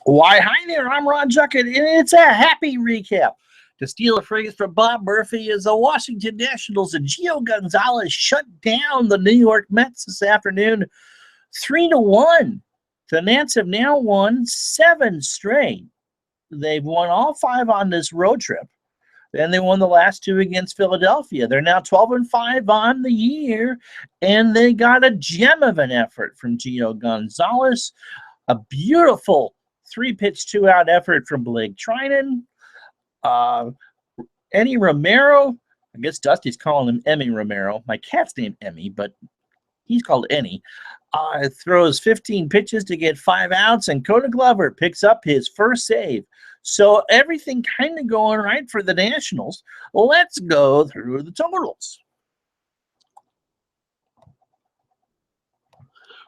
Why, hi there, I'm Ron Juckett, and it's a happy recap. To steal a phrase from Bob Murphy, is the Washington Nationals and Gio Gonzalez shut down the New York Mets this afternoon 3-1. The Nats have now won 7 straight. They've won all 5 on this road trip. Then they won the last 2 against Philadelphia. They're now 12-5 on the year, and they got a gem of an effort from Gio Gonzalez. A beautiful 3-pitch, 2-out effort from Blake Trinan. Eddie Romero, I guess Dusty's calling him Emmy Romero. My cat's named Emmy, but he's called Enny. Throws 15 pitches to get 5 outs, and Coda Glover picks up his first save. So everything kind of going right for the Nationals. Let's go through the totals.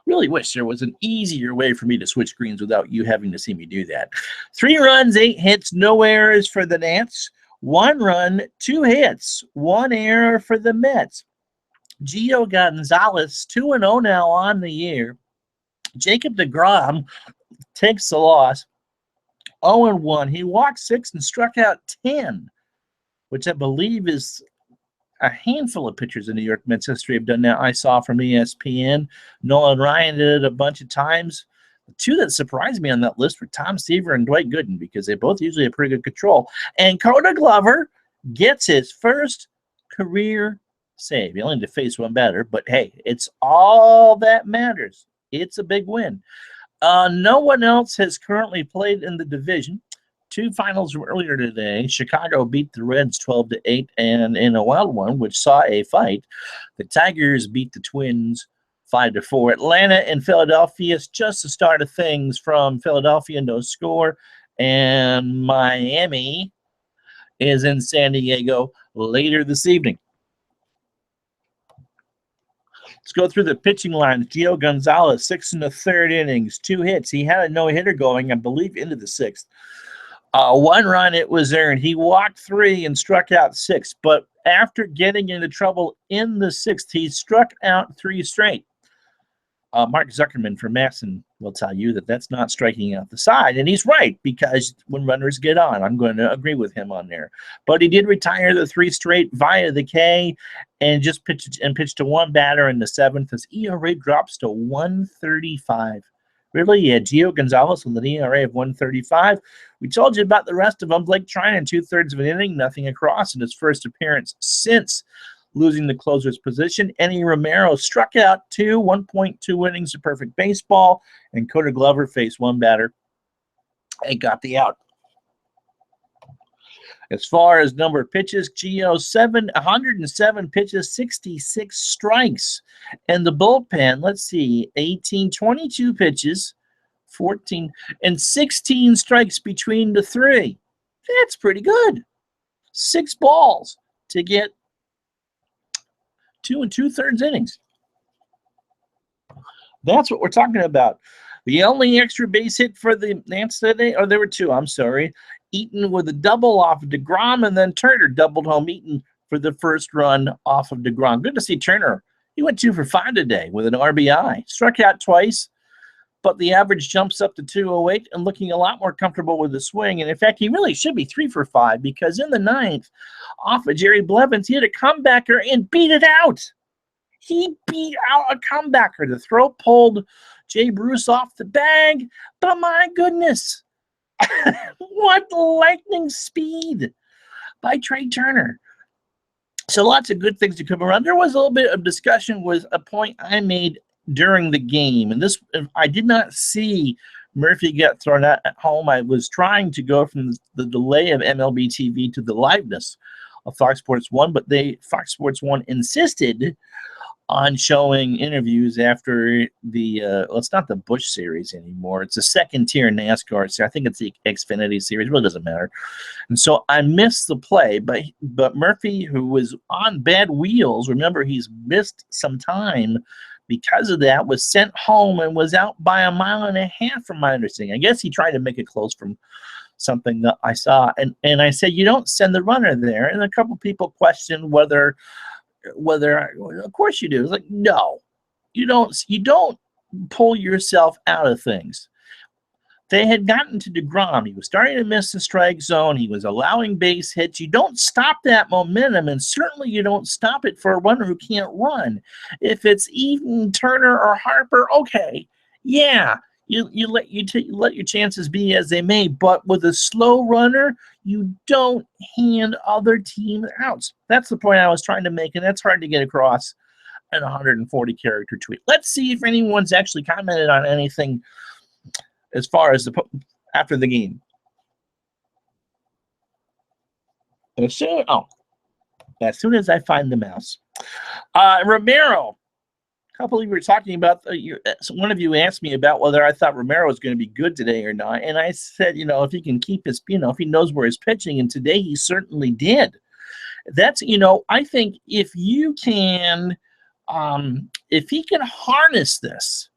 Really wish there was an easier way for me to switch screens without you having to see me do that. 3 runs, 8 hits, no errors for the Nats. 1 run, 2 hits, 1 error for the Mets. Gio Gonzalez, 2-0 now on the year. Jacob deGrom takes the loss, 0-1. He walked 6 and struck out 10, which I believe is a handful of pitchers in New York Mets history have done that. I saw from ESPN. Nolan Ryan did it a bunch of times. The 2 that surprised me on that list were Tom Seaver and Dwight Gooden, because they both usually have pretty good control. And Coda Glover gets his first career save. He only had to face 1 batter, but hey, it's all that matters. It's a big win. No one else has currently played in the division. 2 finals from earlier today. Chicago beat the Reds 12-8, and in a wild one, which saw a fight, the Tigers beat the Twins 5-4. Atlanta and Philadelphia is just the start of things. From Philadelphia, no score, and Miami is in San Diego later this evening. Let's go through the pitching lines. Gio Gonzalez, 6 1/3 innings, 2 hits. He had a no-hitter going, I believe, into the 6th. 1 run, it was earned. He walked 3 and struck out 6. But after getting into trouble in the 6th, he struck out 3 straight. Mark Zuckerman from Masson will tell you that that's not striking out the side. And he's right, because when runners get on, I'm going to agree with him on there. But he did retire the 3 straight via the K and just pitched to 1 batter in the 7th. His ERA drops to 1.35. Really? Yeah, Gio Gonzalez with an ERA of 1.35. We told you about the rest of them. Blake Trinan, 2/3 of an inning, nothing across in his first appearance since losing the closer's position. Eddie Romero struck out 2, 1.2 innings of perfect baseball, and Coda Glover faced 1 batter and got the out. As far as number of pitches, Gio 107 pitches, 66 strikes. And the bullpen, let's see, 22 pitches, 14, and 16 strikes between the 3. That's pretty good. 6 balls to get 2 2/3 innings. That's what we're talking about. The only extra base hit for the Nats today, or there were 2, I'm sorry. Eaton with a double off of deGrom, and then Turner doubled home Eaton for the first run off of deGrom. Good to see Turner. He went 2 for 5 today with an RBI. Struck out twice, but the average jumps up to 208 and looking a lot more comfortable with the swing. And in fact, he really should be 3 for 5, because in the 9th, off of Jerry Blevins, he had a comebacker and beat it out. He beat out a comebacker. The throw pulled Jay Bruce off the bag, but my goodness, what lightning speed by Trey Turner. So lots of good things to come around. There was a little bit of discussion with a point I made during the game, and this, I did not see Murphy get thrown out at home. I was trying to go from the delay of MLB TV to the liveness of Fox Sports 1, but Fox Sports 1 insisted on showing interviews after the well, it's not the Busch series anymore. It's a second tier NASCAR series. I think it's the Xfinity series. It really doesn't matter. And so I missed the play, but Murphy, who was on bad wheels, remember he's missed some time because of that, was sent home and was out by 1.5 miles from my understanding. I guess he tried to make it close from something that I saw. And I said, you don't send the runner there. And a couple people questioned whether of course you do. It's like, no, you don't pull yourself out of things. They had gotten to DeGrom. He was starting to miss the strike zone. He was allowing base hits. You don't stop that momentum, and certainly you don't stop it for a runner who can't run. If it's Eaton, Turner, or Harper, okay, yeah, you let your chances be as they may. But with a slow runner, you don't hand other teams outs. That's the point I was trying to make, and that's hard to get across in a 140-character tweet. Let's see if anyone's actually commented on anything as far as after the game. As soon as I find the mouse. Romero. A couple of you were talking about, one of you asked me about whether I thought Romero was going to be good today or not. And I said, if he can keep his, if he knows where he's pitching. And today he certainly did. That's, I think if you can, if he can harness this,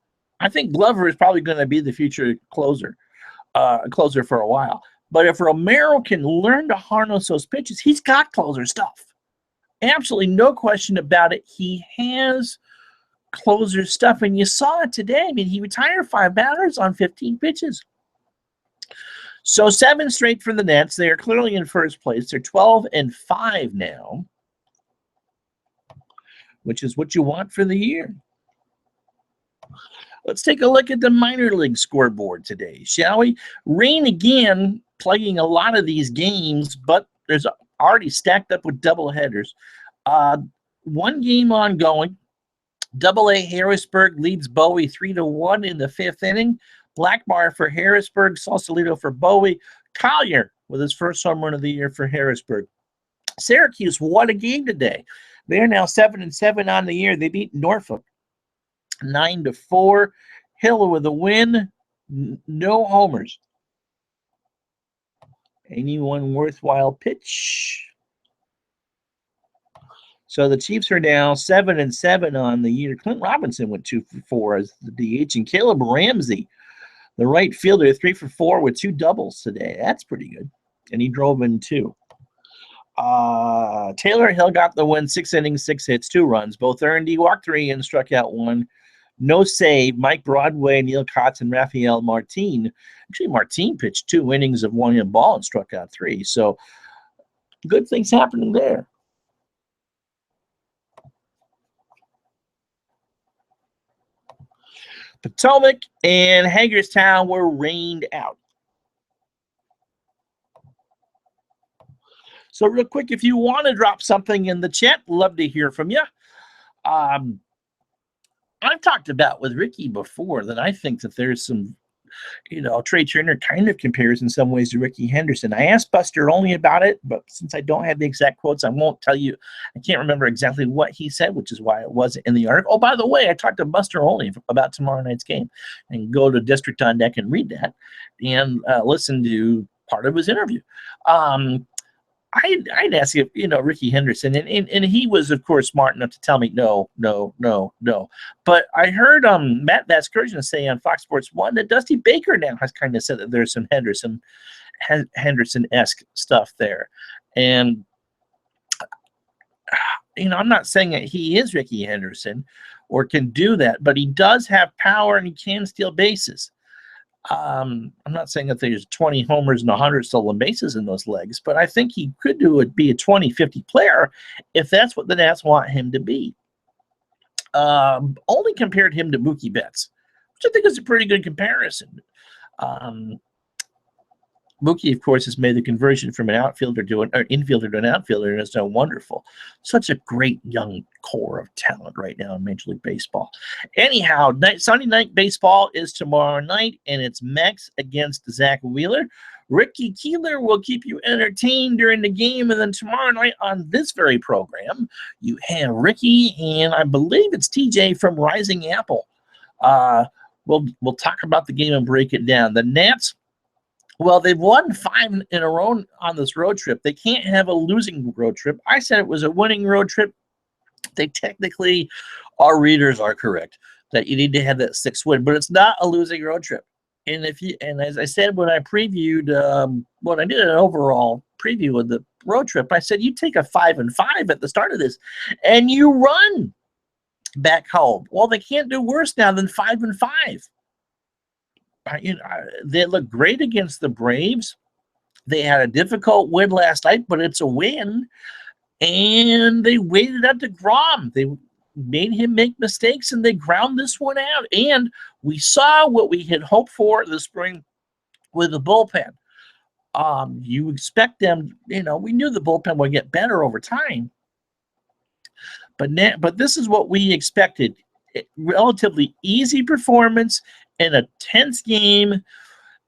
I think Glover is probably going to be the future closer for a while. But if Romero can learn to harness those pitches, he's got closer stuff. Absolutely no question about it. He has closer stuff, and you saw it today. I mean, he retired 5 batters on 15 pitches. So 7 straight for the Nets. They are clearly in first place. They're 12-5 now, which is what you want for the year. Let's take a look at the minor league scoreboard today, shall we? Rain again plaguing a lot of these games, but there's already stacked up with doubleheaders. 1 game ongoing. Double-A Harrisburg leads Bowie 3-1 in the 5th inning. Blackbar for Harrisburg, Sausalito for Bowie. Collier with his first home run of the year for Harrisburg. Syracuse won a game today. They are now 7-7 on the year. They beat Norfolk 9-4. Hill with a win. No homers. Anyone worthwhile pitch? So the Chiefs are now 7-7 on the year. Clint Robinson went 2 for 4 as the DH, and Caleb Ramsey, the right fielder, 3 for 4 with 2 doubles today. That's pretty good. And he drove in 2. Taylor Hill got the win, 6 innings, 6 hits, 2 runs. Both earned. He walked 3 and struck out 1. No save. Mike Broadway, Neil Kotz, and Rafael Martin. Actually, Martin pitched 2 innings of 1 hit ball and struck out 3. So good things happening there. Potomac and Hagerstown were rained out. So real quick, if you want to drop something in the chat, love to hear from you. I've talked about with Ricky before that I think that there's some, Trey Turner kind of compares in some ways to Ricky Henderson. I asked Buster Olney about it, but since I don't have the exact quotes, I won't tell you. I can't remember exactly what he said, which is why it wasn't in the article. Oh, by the way, I talked to Buster Olney about tomorrow night's game, and go to District on Deck and read that and listen to part of his interview. I'd ask if, Ricky Henderson, and he was, of course, smart enough to tell me no. But I heard Matt Vasgersian say on Fox Sports 1 that Dusty Baker now has kind of said that there's some Henderson-esque stuff there. And, I'm not saying that he is Ricky Henderson or can do that, but he does have power and he can steal bases. I'm not saying that there's 20 homers and 100 stolen bases in those legs, but I think he could be a 20-50 player if that's what the Nats want him to be. Only compared him to Mookie Betts, which I think is a pretty good comparison. Mookie, of course, has made the conversion from an infielder to an outfielder, and it's wonderful. Such a great young core of talent right now in Major League Baseball. Anyhow, Sunday Night Baseball is tomorrow night, and it's Mex against Zach Wheeler. Ricky Keeler will keep you entertained during the game, and then tomorrow night on this very program, you have Ricky, and I believe it's TJ from Rising Apple. We'll talk about the game and break it down. The Nats, well, they've won 5 in a row on this road trip. They can't have a losing road trip. I said it was a winning road trip. They technically, our readers are correct, that you need to have that 6th win, but it's not a losing road trip. And as I said when I previewed, when I did an overall preview of the road trip, I said you take a 5-5 at the start of this, and you run back home. Well, they can't do worse now than 5-5. They look great against the Braves. They had a difficult win last night, but it's a win. And they waited out DeGrom. They made him make mistakes, and they ground this one out. And we saw what we had hoped for this spring with the bullpen. You expect them, we knew the bullpen would get better over time. But this is what we expected. Relatively easy performance in a tense game,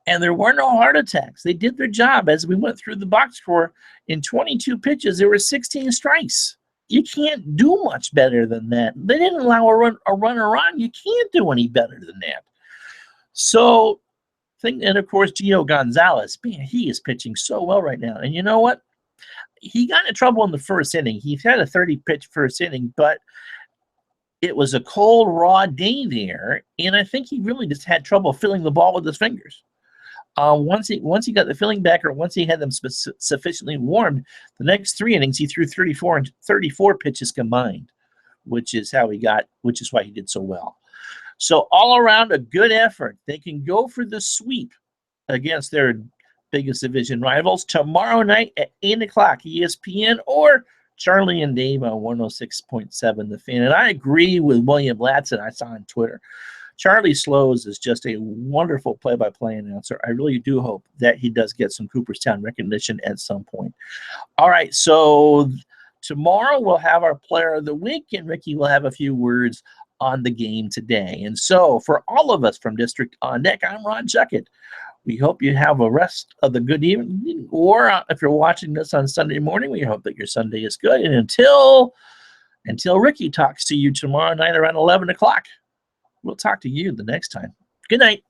and there were no heart attacks. They did their job. As we went through the box score, in 22 pitches, there were 16 strikes. You can't do much better than that. They didn't allow a runner on. You can't do any better than that. So, and of course, Gio Gonzalez, man, he is pitching so well right now. And you know what? He got in trouble in the first inning. He had a 30-pitch first inning, but it was a cold, raw day there, and I think he really just had trouble filling the ball with his fingers. Once he got the filling back, or once he had them sufficiently warmed, the next 3 innings he threw 34 pitches combined, which is why he did so well. So all around a good effort. They can go for the sweep against their biggest division rivals tomorrow night at 8 o'clock ESPN or Charlie and Dave on 106.7 The Fan. And I agree with William Latson I saw on Twitter. Charlie Slows is just a wonderful play-by-play announcer. I really do hope that he does get some Cooperstown recognition at some point. All right, so tomorrow we'll have our Player of the Week, and Ricky will have a few words on the game today. And so for all of us from District on Deck, I'm Ron Juckett. We hope you have a rest of the good evening, or if you're watching this on Sunday morning, we hope that your Sunday is good. And until Ricky talks to you tomorrow night around 11 o'clock, we'll talk to you the next time. Good night.